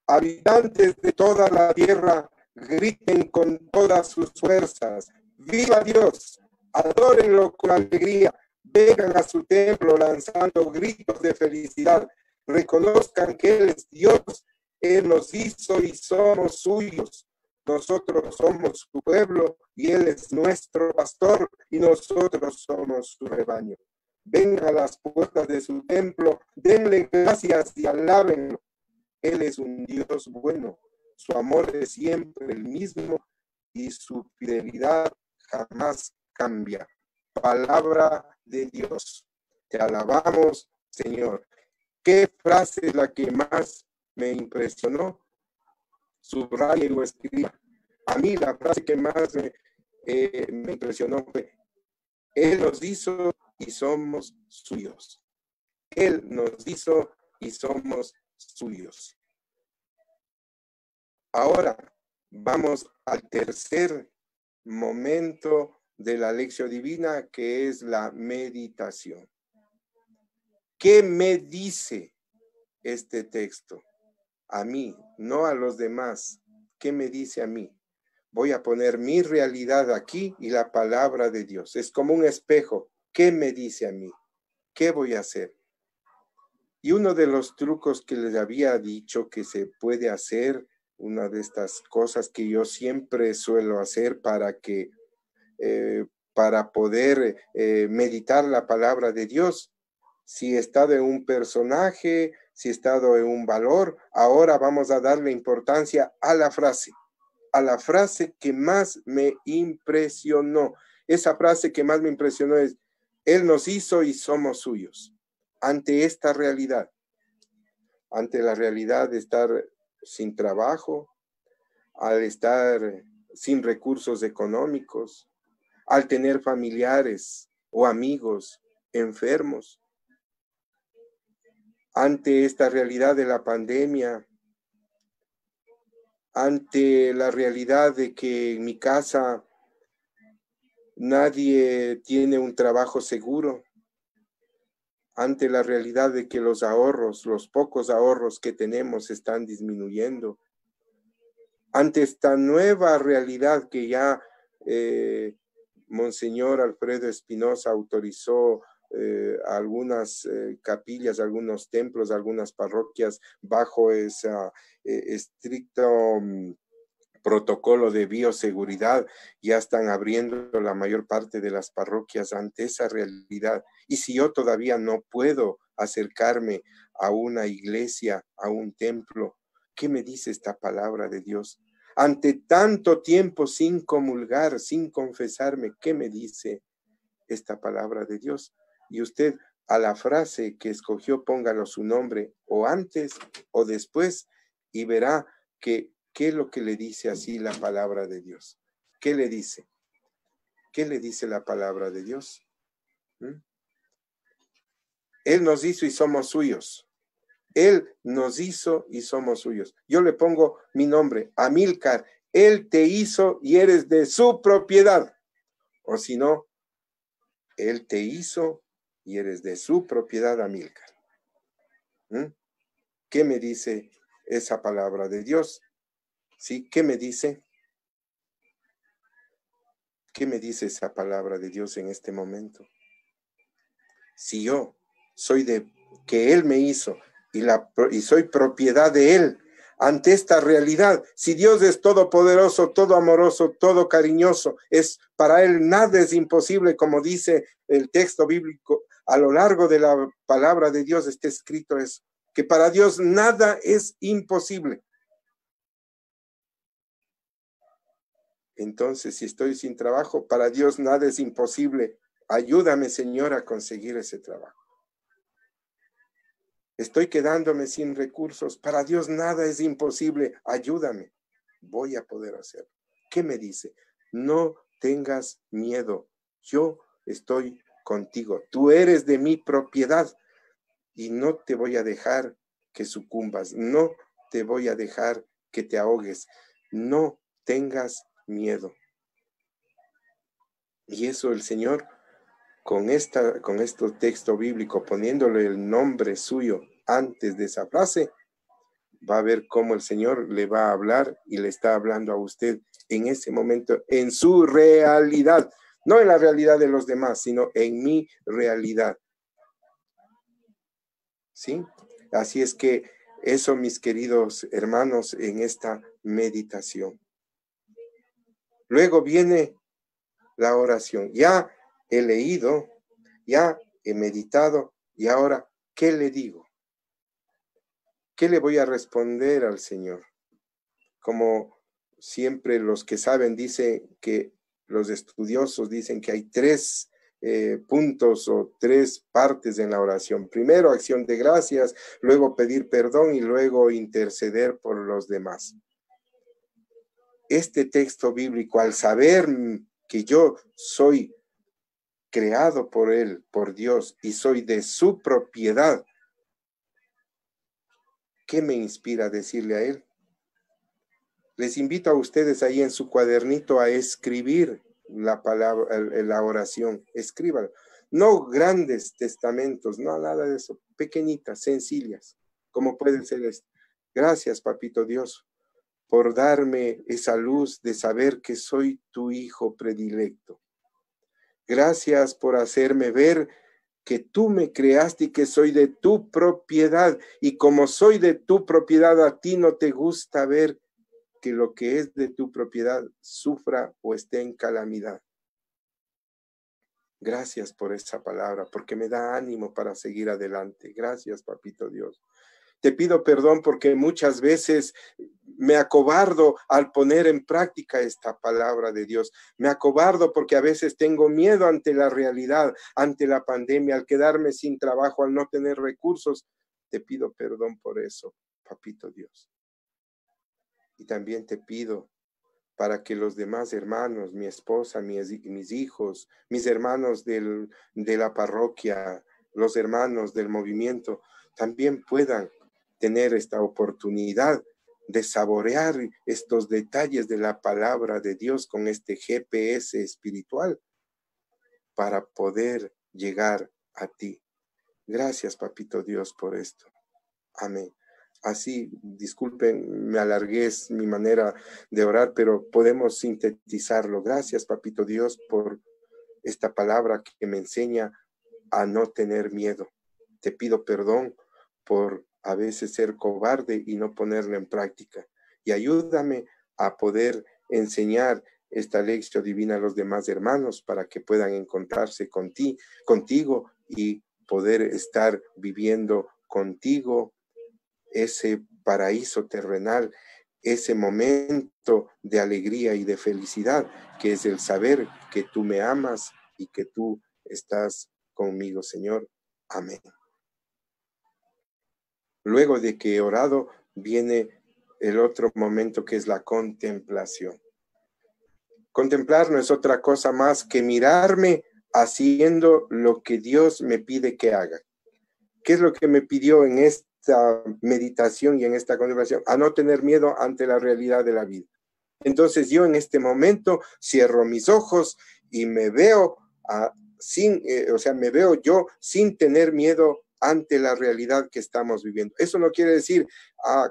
Habitantes de toda la tierra, griten con todas sus fuerzas. ¡Viva Dios! Adórenlo con alegría. Vengan a su templo lanzando gritos de felicidad. Reconozcan que Él es Dios. Él nos hizo y somos suyos. Nosotros somos su pueblo y Él es nuestro pastor y nosotros somos su rebaño. Vengan a las puertas de su templo, denle gracias y alábenlo. Él es un Dios bueno, su amor es siempre el mismo y su fidelidad jamás cambia. Palabra de Dios. Te alabamos, Señor. ¿Qué frase es la que más me impresionó? Subraya y lo escriba. A mí la frase que más me impresionó fue: Él nos hizo y somos suyos. Él nos hizo y somos suyos. Ahora vamos al tercer momento de la lección divina, que es la meditación. ¿Qué me dice este texto? A mí, no a los demás. ¿Qué me dice a mí? Voy a poner mi realidad aquí y la palabra de Dios. Es como un espejo. ¿Qué me dice a mí? ¿Qué voy a hacer? Y uno de los trucos que les había dicho que se puede hacer, una de estas cosas que yo siempre suelo hacer para poder meditar la palabra de Dios. Si he estado en un personaje, si he estado en un valor, ahora vamos a darle importancia a la frase que más me impresionó. Esa frase que más me impresionó es: Él nos hizo y somos suyos. Ante esta realidad, ante la realidad de estar sin trabajo, al estar sin recursos económicos, al tener familiares o amigos enfermos, ante esta realidad de la pandemia, ante la realidad de que en mi casa nadie tiene un trabajo seguro, ante la realidad de que los ahorros, los pocos ahorros que tenemos están disminuyendo, ante esta nueva realidad que ya Monseñor Alfredo Espinosa autorizó algunas capillas, algunos templos, algunas parroquias bajo ese estricto protocolo de bioseguridad, ya están abriendo la mayor parte de las parroquias ante esa realidad. Y si yo todavía no puedo acercarme a una iglesia, a un templo, ¿qué me dice esta palabra de Dios? Ante tanto tiempo sin comulgar, sin confesarme, ¿qué me dice esta palabra de Dios? Y usted a la frase que escogió, póngalo su nombre, o antes o después, y verá que qué es lo que le dice así la palabra de Dios. ¿Qué le dice? ¿Qué le dice la palabra de Dios? Él nos hizo y somos suyos. Él nos hizo y somos suyos. Yo le pongo mi nombre, Amílcar. Él te hizo y eres de su propiedad. O si no, Él te hizo y eres de su propiedad, Amílcar. ¿Qué me dice esa palabra de Dios? ¿Sí? ¿Qué me dice? ¿Qué me dice esa palabra de Dios en este momento? Si yo soy de que Él me hizo y soy propiedad de Él, ante esta realidad, si Dios es todopoderoso, todo amoroso, todo cariñoso, para Él nada es imposible, como dice el texto bíblico, a lo largo de la palabra de Dios está escrito eso, que para Dios nada es imposible. Entonces, si estoy sin trabajo, para Dios nada es imposible. Ayúdame, Señor, a conseguir ese trabajo. Estoy quedándome sin recursos. Para Dios nada es imposible. Ayúdame. Voy a poder hacerlo. ¿Qué me dice? No tengas miedo. Yo estoy contigo. Tú eres de mi propiedad y no te voy a dejar que sucumbas. No te voy a dejar que te ahogues. No tengas miedo. Y eso el Señor, con este texto bíblico, poniéndole el nombre suyo antes de esa frase, va a ver cómo el Señor le va a hablar y le está hablando a usted en ese momento, en su realidad, no en la realidad de los demás, sino en mi realidad. ¿Sí? Así es que eso, mis queridos hermanos, en esta meditación. Luego viene la oración. Ya he leído, ya he meditado, y ahora, ¿qué le digo? ¿Qué le voy a responder al Señor? Como siempre los que saben dicen que los estudiosos dicen que hay tres puntos o tres partes en la oración. Primero, acción de gracias, luego pedir perdón y luego interceder por los demás. Este texto bíblico, al saber que yo soy creado por Él, por Dios, y soy de su propiedad, ¿qué me inspira a decirle a Él? Les invito a ustedes ahí en su cuadernito a escribir la palabra, la oración. Escríbalo. No grandes testamentos, no nada de eso. Pequeñitas, sencillas, como puede ser esto. Gracias, Papito Dios, por darme esa luz de saber que soy tu hijo predilecto. Gracias por hacerme ver que tú me creaste y que soy de tu propiedad. Y como soy de tu propiedad, a ti no te gusta ver que lo que es de tu propiedad sufra o esté en calamidad. Gracias por esa palabra, porque me da ánimo para seguir adelante. Gracias, Papito Dios. Te pido perdón porque muchas veces me acobardo al poner en práctica esta palabra de Dios. Me acobardo porque a veces tengo miedo ante la realidad, ante la pandemia, al quedarme sin trabajo, al no tener recursos. Te pido perdón por eso, papito Dios. Y también te pido para que los demás hermanos, mi esposa, mis hijos, mis hermanos de la parroquia, los hermanos del movimiento, también puedan tener esta oportunidad de saborear estos detalles de la palabra de Dios con este GPS espiritual para poder llegar a ti. Gracias, papito Dios, por esto. Amén. Así, disculpen, me alargué, es mi manera de orar, pero podemos sintetizarlo. Gracias, papito Dios, por esta palabra que me enseña a no tener miedo. Te pido perdón por a veces ser cobarde y no ponerla en práctica. Y ayúdame a poder enseñar esta lección divina a los demás hermanos para que puedan encontrarse contigo y poder estar viviendo contigo ese paraíso terrenal, ese momento de alegría y de felicidad, que es el saber que tú me amas y que tú estás conmigo, Señor. Amén. Luego de que he orado, viene el otro momento que es la contemplación. Contemplar no es otra cosa más que mirarme haciendo lo que Dios me pide que haga. ¿Qué es lo que me pidió en esta meditación y en esta contemplación? A no tener miedo ante la realidad de la vida. Entonces yo en este momento cierro mis ojos y me veo me veo yo sin tener miedo ante la realidad que estamos viviendo. Eso no quiere decir,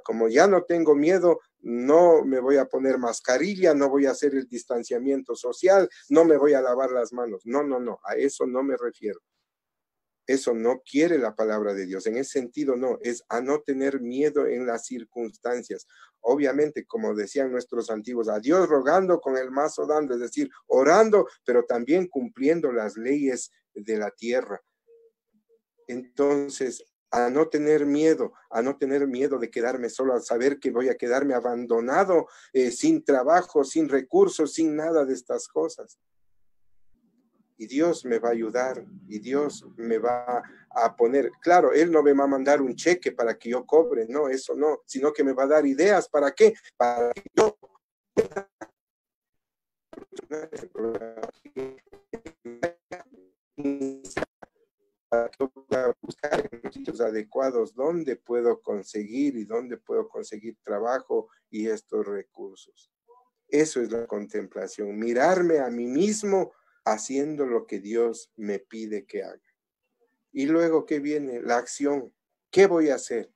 como ya no tengo miedo, no me voy a poner mascarilla, no voy a hacer el distanciamiento social, no me voy a lavar las manos. No, a eso no me refiero. Eso no quiere la palabra de Dios. En ese sentido, no, es a no tener miedo en las circunstancias. Obviamente, como decían nuestros antiguos, a Dios rogando con el mazo dando, es decir, orando, pero también cumpliendo las leyes de la tierra. Entonces, a no tener miedo de quedarme solo, a saber que voy a quedarme abandonado, sin trabajo, sin recursos, sin nada de estas cosas. Y Dios me va a ayudar y Dios me va a poner, claro, Él no me va a mandar un cheque para que yo cobre, no, eso no, sino que me va a dar ideas, ¿para qué? Para que yo pueda buscar en los sitios adecuados dónde puedo conseguir y dónde puedo conseguir trabajo y estos recursos. Eso es la contemplación, mirarme a mí mismo haciendo lo que Dios me pide que haga. Y luego, ¿qué viene? La acción. ¿Qué voy a hacer?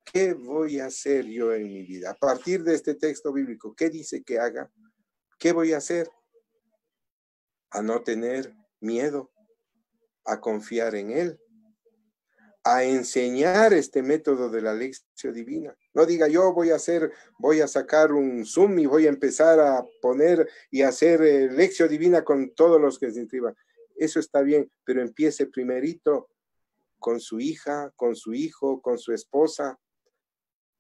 ¿Qué voy a hacer yo en mi vida? A partir de este texto bíblico, ¿qué dice que haga? ¿Qué voy a hacer? A no tener miedo, a confiar en Él, a enseñar este método de la lección divina. No diga yo voy a sacar un Zoom y voy a empezar a poner y hacer lección divina con todos los que se inscriban. Eso está bien, pero empiece primerito con su hija, con su hijo, con su esposa.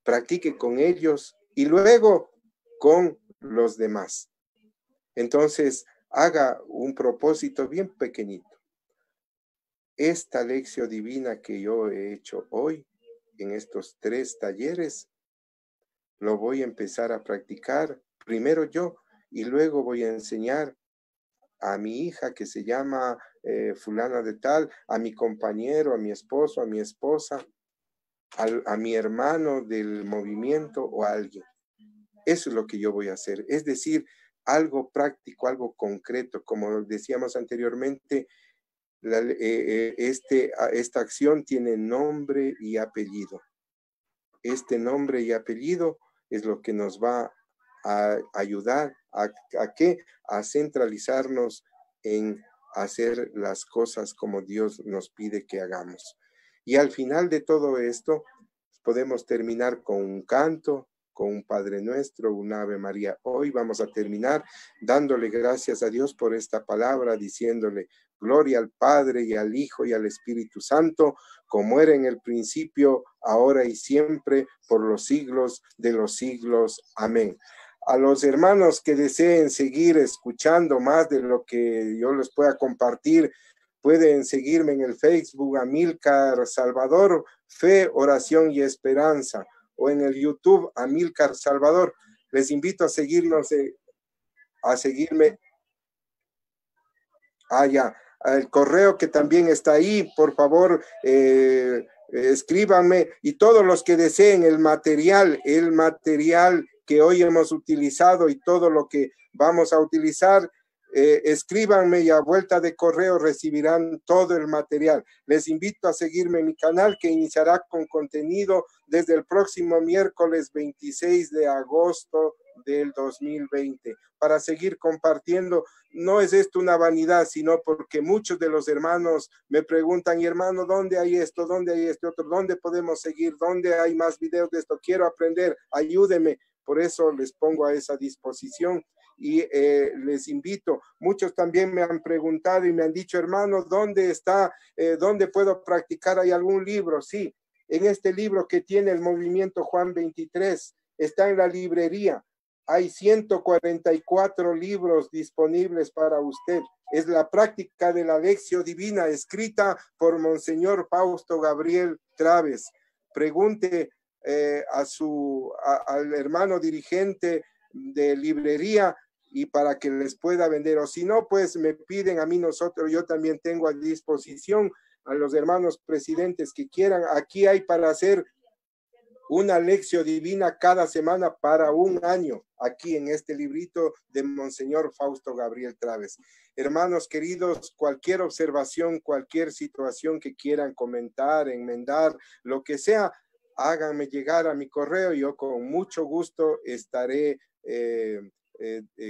Practique con ellos y luego con los demás. Entonces, haga un propósito bien pequeñito. Esta lección divina que yo he hecho hoy, en estos 3 talleres, lo voy a empezar a practicar primero yo y luego voy a enseñar a mi hija que se llama fulana de tal, a mi compañero, a mi esposo, a mi esposa, a mi hermano del movimiento o a alguien. Eso es lo que yo voy a hacer. Es decir, algo práctico, algo concreto. Como decíamos anteriormente, esta acción tiene nombre y apellido. Este nombre y apellido es lo que nos va a ayudar a centralizarnos en hacer las cosas como Dios nos pide que hagamos. Y al final de todo esto, podemos terminar con un canto, con un Padre Nuestro, un Ave María. Hoy vamos a terminar dándole gracias a Dios por esta palabra, diciéndole, Gloria al Padre y al Hijo y al Espíritu Santo, como era en el principio, ahora y siempre, por los siglos de los siglos. Amén. A los hermanos que deseen seguir escuchando más de lo que yo les pueda compartir, pueden seguirme en el Facebook, Amílcar Salvador, Fe, Oración y Esperanza, o en el YouTube, Amílcar Salvador. Les invito a seguirnos, a seguirme. Ya. El correo que también está ahí, por favor, escríbanme, y todos los que deseen el material que hoy hemos utilizado y todo lo que vamos a utilizar, escríbanme y a vuelta de correo recibirán todo el material. Les invito a seguirme en mi canal, que iniciará con contenido desde el próximo miércoles 26 de agosto del 2020, para seguir compartiendo. No es esto una vanidad, sino porque muchos de los hermanos me preguntan: y hermano, ¿dónde hay esto? ¿Dónde hay este otro? ¿Dónde podemos seguir? ¿Dónde hay más videos de esto? Quiero aprender, ayúdeme. Por eso les pongo a esa disposición. Y les invito, muchos también me han preguntado y me han dicho: hermano, ¿dónde está? ¿Dónde puedo practicar? ¿Hay algún libro? Sí, en este libro que tiene el Movimiento Juan 23, está en la librería. Hay 144 libros disponibles para usted. Es la práctica de la Lección Divina, escrita por Monseñor Fausto Gabriel Traves. Pregunte al hermano dirigente de librería y para que les pueda vender, o si no, pues me piden a mí. Yo también tengo a disposición a los hermanos presidentes que quieran. Aquí hay para hacer una lección divina cada semana para un año, aquí en este librito de Monseñor Fausto Gabriel Traves. Hermanos queridos, cualquier observación, cualquier situación que quieran comentar, enmendar, lo que sea, háganme llegar a mi correo. Yo con mucho gusto estaré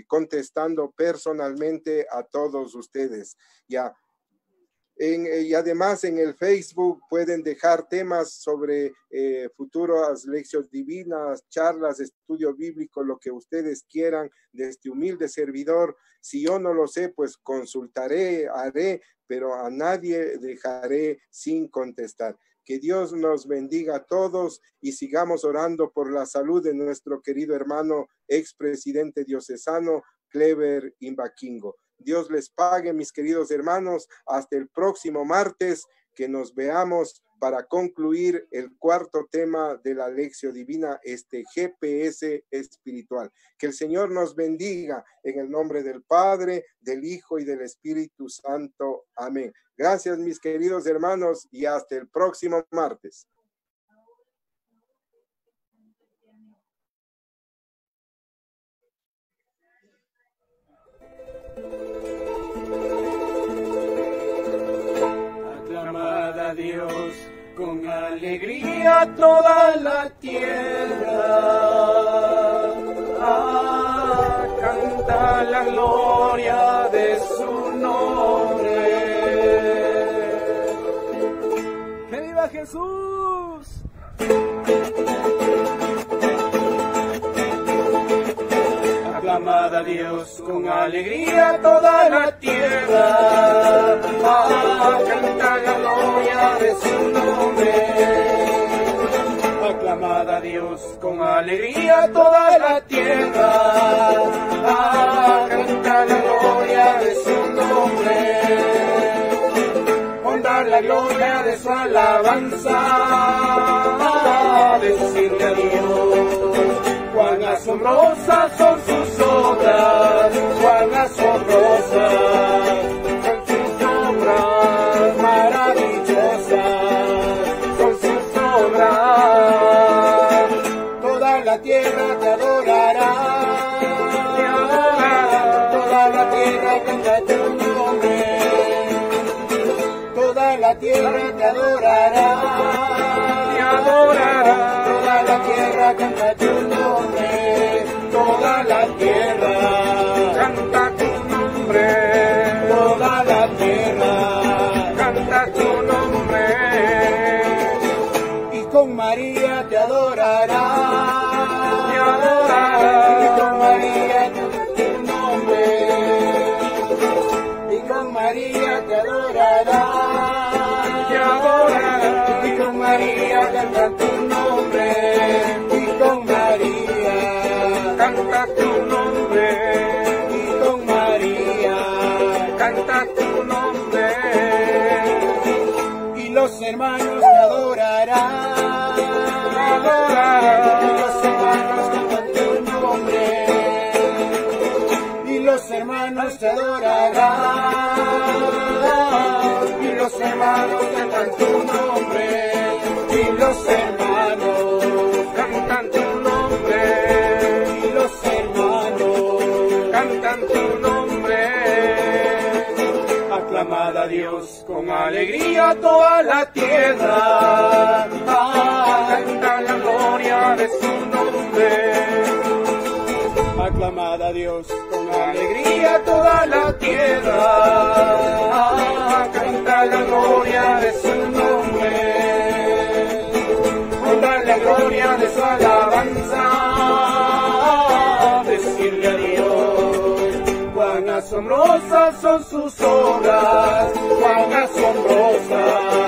contestando personalmente a todos ustedes. Y además en el Facebook pueden dejar temas sobre futuras lecciones divinas, charlas, estudio bíblico, lo que ustedes quieran, de este humilde servidor. Si yo no lo sé, pues consultaré, haré, pero a nadie dejaré sin contestar. Que Dios nos bendiga a todos y sigamos orando por la salud de nuestro querido hermano expresidente diocesano Clever Imbaquingo. Dios les pague, mis queridos hermanos. Hasta el próximo martes, que nos veamos para concluir el cuarto tema de la Lección Divina, este GPS espiritual. Que el Señor nos bendiga en el nombre del Padre, del Hijo y del Espíritu Santo. Amén. Gracias, mis queridos hermanos, y hasta el próximo martes. Aclamad a Dios con alegría toda la tierra. Canta la gloria de su nombre. ¡Que viva Jesús! Aclamad a Dios con alegría toda la tierra. Canta la gloria de su nombre. Aclamad a Dios con alegría toda la tierra. Canta la gloria de su nombre. Honrar la gloria de su alabanza. Decirle a Dios cuán asombrosas son sus obras, cuán asombrosas son sus obras, maravillosas son sus obras. Toda la tierra te adorará, toda la tierra canta tu nombre, toda la tierra te adorará, toda la tierra canta tu nombre, toda la tierra canta tu nombre, toda la tierra canta tu nombre, y con María te adorará, y con María tu nombre, y con María te adorará. cantan tu nombre, y con María canta tu nombre, y con María canta tu nombre, y los hermanos te adorarán, y los hermanos cantan tu nombre, y los hermanos te adorarán, y los hermanos cantan tu nombre, y los hermanos cantan tu nombre, y los hermanos cantan tu nombre. Aclamad a Dios con alegría toda la tierra, canta la gloria de su nombre. Aclamad a Dios con alegría toda la tierra, canta la gloria de su nombre. Honra la gloria de su alabanza, decirle a Dios, cuán asombrosas son sus obras, cuán asombrosas